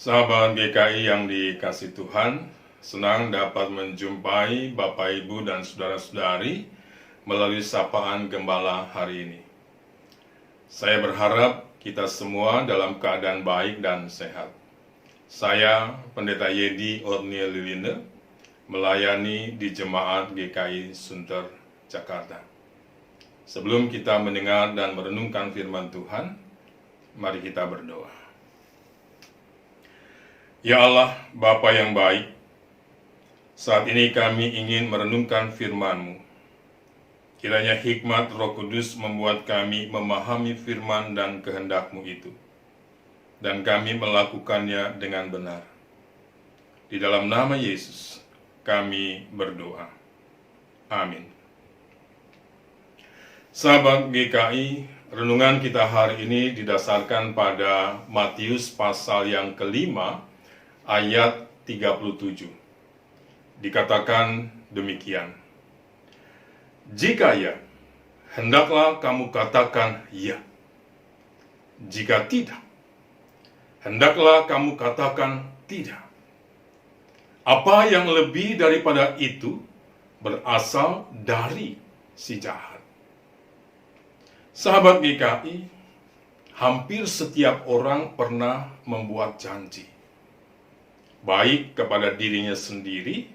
Sahabat GKI yang dikasih Tuhan, senang dapat menjumpai Bapak, Ibu, dan saudara-saudari melalui sapaan Gembala hari ini. Saya berharap kita semua dalam keadaan baik dan sehat. Saya, Pendeta Yedi Otniel Liline, melayani di Jemaat GKI Sunter, Jakarta. Sebelum kita mendengar dan merenungkan firman Tuhan, mari kita berdoa. Ya Allah, Bapa yang baik, saat ini kami ingin merenungkan firman-Mu. Kiranya hikmat Roh Kudus membuat kami memahami firman dan kehendak-Mu itu, dan kami melakukannya dengan benar. Di dalam nama Yesus, kami berdoa. Amin. Sahabat GKI, renungan kita hari ini didasarkan pada Matius pasal yang kelima, ayat 37. Dikatakan demikian. Jika ya, hendaklah kamu katakan ya. Jika tidak, hendaklah kamu katakan tidak. Apa yang lebih daripada itu berasal dari si jahat. Sahabat GKI, hampir setiap orang pernah membuat janji, baik kepada dirinya sendiri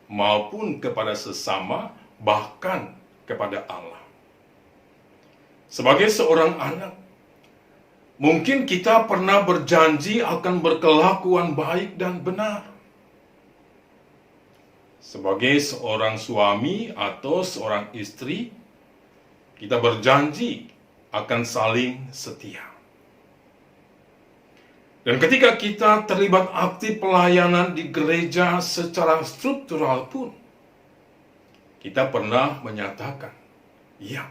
maupun kepada sesama, bahkan kepada Allah. Sebagai seorang anak, mungkin kita pernah berjanji akan berkelakuan baik dan benar. Sebagai seorang suami atau seorang istri, kita berjanji akan saling setia. Dan ketika kita terlibat aktif pelayanan di gereja secara struktural pun, kita pernah menyatakan, ya,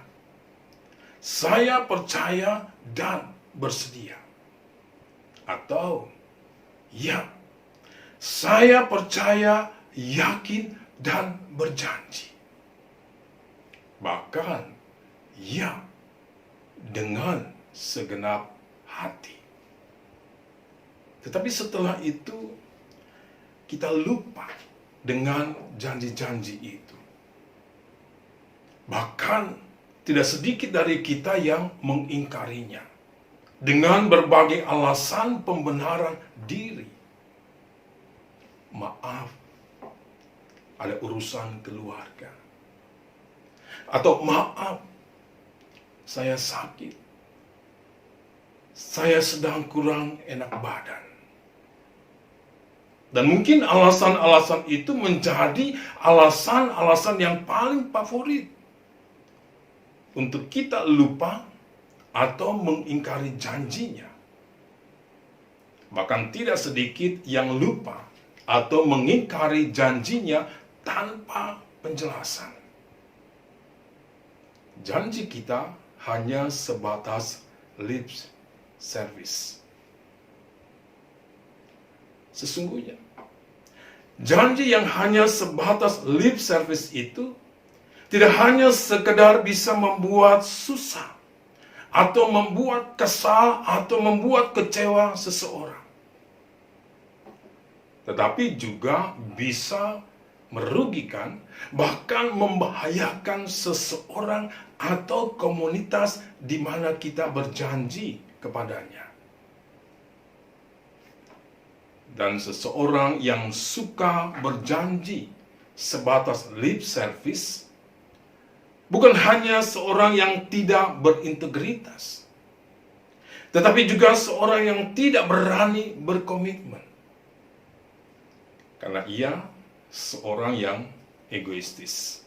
saya percaya dan bersedia. Atau, ya, saya percaya, yakin, dan berjanji. Bahkan, ya, dengan segenap hati. Tetapi setelah itu, kita lupa dengan janji-janji itu. Bahkan, tidak sedikit dari kita yang mengingkarinya dengan berbagai alasan pembenaran diri. Maaf, ada urusan keluarga. Atau maaf, saya sakit. Saya sedang kurang enak badan. Dan mungkin alasan-alasan itu menjadi alasan-alasan yang paling favorit untuk kita lupa atau mengingkari janjinya. Bahkan tidak sedikit yang lupa atau mengingkari janjinya tanpa penjelasan. Janji kita hanya sebatas lip service. Sesungguhnya, janji yang hanya sebatas lip service itu tidak hanya sekedar bisa membuat susah atau membuat kesal atau membuat kecewa seseorang, tetapi juga bisa merugikan, bahkan membahayakan seseorang atau komunitas di mana kita berjanji kepadanya. Dan seseorang yang suka berjanji sebatas lip service bukan hanya seorang yang tidak berintegritas, tetapi juga seorang yang tidak berani berkomitmen. Karena ia seorang yang egoistis.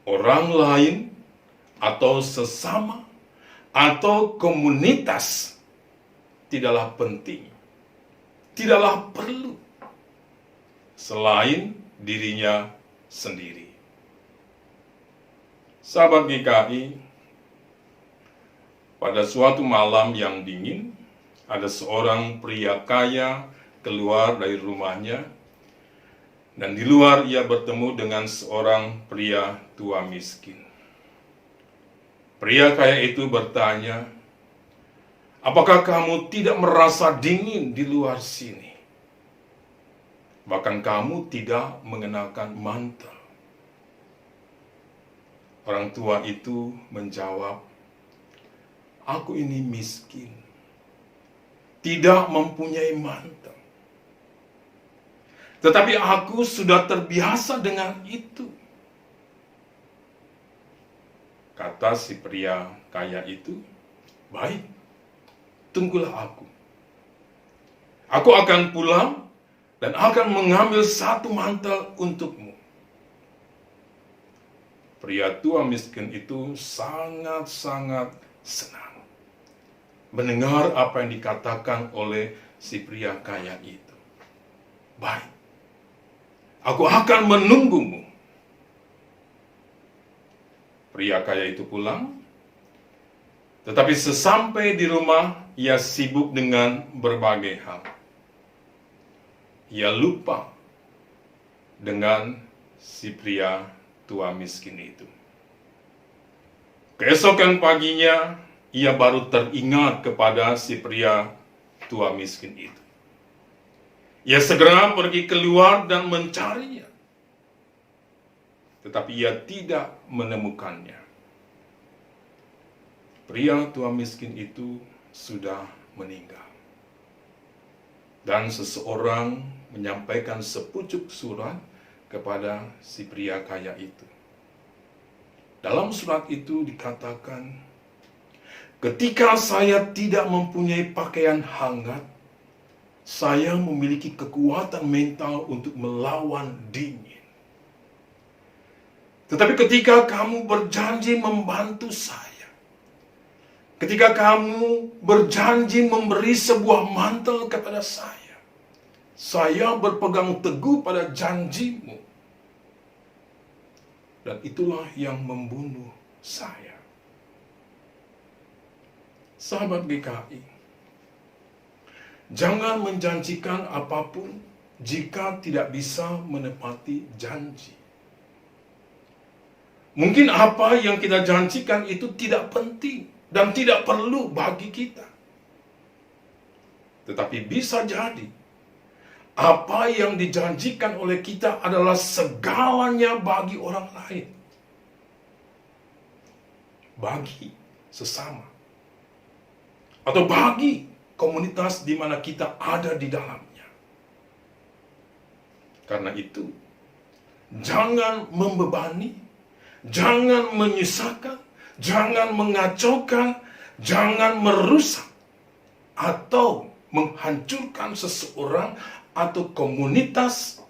Orang lain atau sesama atau komunitas tidaklah penting, tidaklah perlu selain dirinya sendiri. Sahabat GKI, pada suatu malam yang dingin, ada seorang pria kaya keluar dari rumahnya, dan di luar ia bertemu dengan seorang pria tua miskin. Pria kaya itu bertanya, Apakah kamu tidak merasa dingin di luar sini? Bahkan kamu tidak mengenakan mantel. Orang tua itu menjawab, "Aku ini miskin, tidak mempunyai mantel. Tetapi aku sudah terbiasa dengan itu." Kata si pria kaya itu, "Baik, tunggulah aku. Aku akan pulang dan akan mengambil satu mantel untukmu." Pria tua miskin itu sangat-sangat senang mendengar apa yang dikatakan oleh si pria kaya itu. "Baik, aku akan menunggumu." Pria kaya itu pulang, tetapi sesampai di rumah, ia sibuk dengan berbagai hal. Ia lupa dengan si pria tua miskin itu. Keesokan paginya, ia baru teringat kepada si pria tua miskin itu. Ia segera pergi keluar dan mencarinya. Tetapi ia tidak menemukannya. Pria tua miskin itu sudah meninggal. Dan seseorang menyampaikan sepucuk surat kepada si pria kaya itu. Dalam surat itu dikatakan, "Ketika saya tidak mempunyai pakaian hangat, saya memiliki kekuatan mental untuk melawan dingin. Tetapi ketika kamu berjanji membantu saya, ketika kamu berjanji memberi sebuah mantel kepada saya berpegang teguh pada janjimu. Dan itulah yang membunuh saya." Sahabat GKI, jangan menjanjikan apapun jika tidak bisa menepati janji. Mungkin apa yang kita janjikan itu tidak penting dan tidak perlu bagi kita. Tetapi bisa jadi apa yang dijanjikan oleh kita adalah segalanya bagi orang lain, bagi sesama, atau bagi komunitas di mana kita ada di dalamnya. Karena itu, jangan membebani, jangan menyusahkan, jangan mengacaukan, jangan merusak, atau menghancurkan seseorang atau komunitas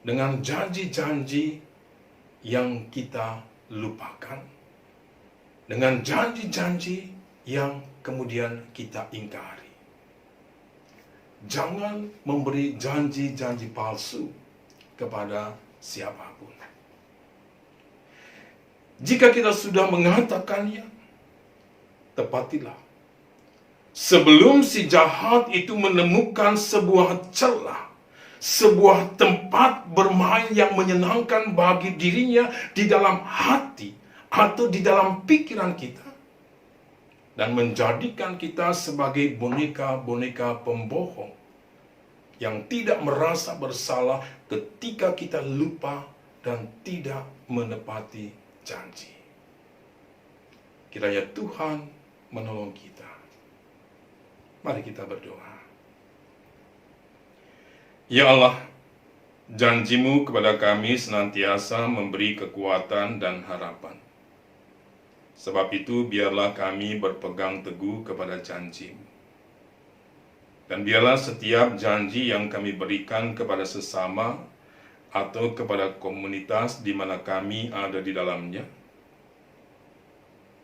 dengan janji-janji yang kita lupakan, dengan janji-janji yang kemudian kita ingkari. Jangan memberi janji-janji palsu kepada siapapun. Jika kita sudah mengatakannya, tepatilah. Sebelum si jahat itu menemukan sebuah celah, sebuah tempat bermain yang menyenangkan bagi dirinya di dalam hati atau di dalam pikiran kita, dan menjadikan kita sebagai boneka-boneka pembohong yang tidak merasa bersalah ketika kita lupa dan tidak menepati janji. Kiranya Tuhan menolong kita. Mari kita berdoa. Ya Allah, janji-Mu kepada kami senantiasa memberi kekuatan dan harapan. Sebab itu biarlah kami berpegang teguh kepada janji-Mu. Dan biarlah setiap janji yang kami berikan kepada sesama atau kepada komunitas di mana kami ada di dalamnya,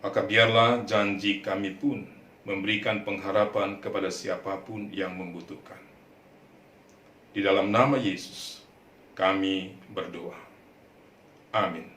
maka biarlah janji kami pun memberikan pengharapan kepada siapapun yang membutuhkan. Di dalam nama Yesus, kami berdoa. Amin.